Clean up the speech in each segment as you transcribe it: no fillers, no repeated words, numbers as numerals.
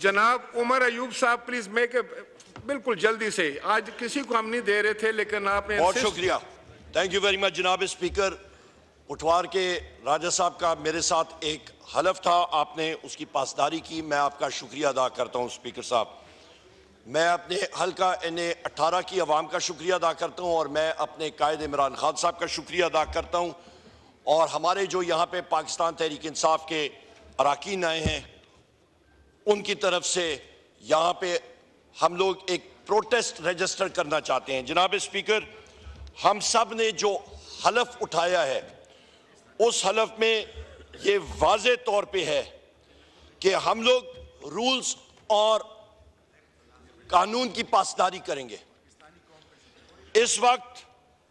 जनाब उमर अयूब साहब please make बिल्कुल जल्दी से, आज किसी को हम नहीं दे रहे थे लेकिन आपने। बहुत शुक्रिया, थैंक यू वेरी मच जनाब स्पीकर। पुठवार के राजा साहब का मेरे साथ एक हलफ था, आपने उसकी पासदारी की, मैं आपका शुक्रिया अदा करता हूं स्पीकर साहब। मैं अपने हल्का NA-18 की आवाम का शुक्रिया अदा करता हूं और मैं अपने कायद इमरान खान साहब का शुक्रिया अदा करता हूं और हमारे जो यहाँ पे पाकिस्तान तहरीक इंसाफ के अरकान आए हैं उनकी तरफ से यहाँ पे हम लोग एक प्रोटेस्ट रजिस्टर करना चाहते हैं। जनाब स्पीकर, हम सब ने जो हलफ उठाया है उस हलफ में ये वाज़े तौर पे है कि हम लोग रूल्स और कानून की पासदारी करेंगे। इस वक्त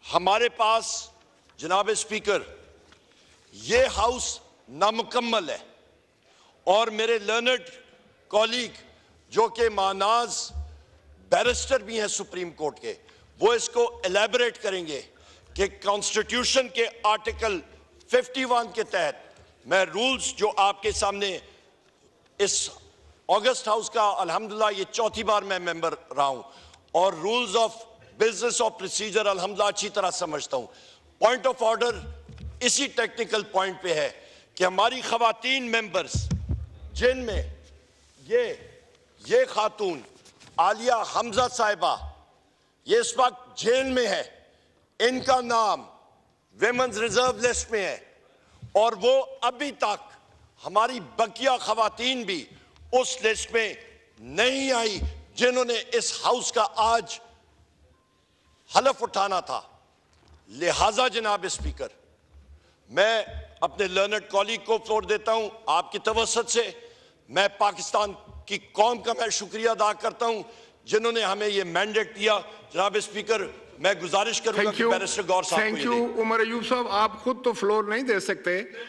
हमारे पास जनाब स्पीकर ये हाउस नामुकम्मल है और मेरे लर्नड कॉलीग जो कि मानाज बैरिस्टर भी हैं सुप्रीम कोर्ट के, वो इसको एलैबोरेट करेंगे कि कॉन्स्टिट्यूशन के आर्टिकल 51 के तहत मैं रूल्स जो आपके सामने इस अगस्त हाउस का अल्हम्दुलिल्लाह ये चौथी बार मैं मेंबर रहा हूं और rules of business of procedure अल्हम्दुलिल्लाह अच्छी तरह समझता हूं। पॉइंट ऑफ ऑर्डर इसी टेक्निकल पॉइंट पे है कि हमारी खवातीन मेंबर्स जिनमें ये खातून आलिया हमजा साहिबा ये इस वक्त जेल में है, इनका नाम विमेंस रिजर्व लिस्ट में है और वो अभी तक हमारी बकिया खवातीन भी उस लिस्ट में नहीं आई जिन्होंने इस हाउस का आज हलफ उठाना था। लिहाजा जनाब स्पीकर, मैं अपने लर्नड कॉलीग को फ्लोर देता हूं आपकी तवस्सुत से। मैं पाकिस्तान की कौम का मैं शुक्रिया अदा करता हूं जिन्होंने हमें ये मैंडेट दिया। जनाब स्पीकर, मैं गुजारिश करूंगा कि बैरिस्टर गौर साहब को ये दें। थैंक यू उमर अयूब साहब, आप खुद तो फ्लोर नहीं दे सकते।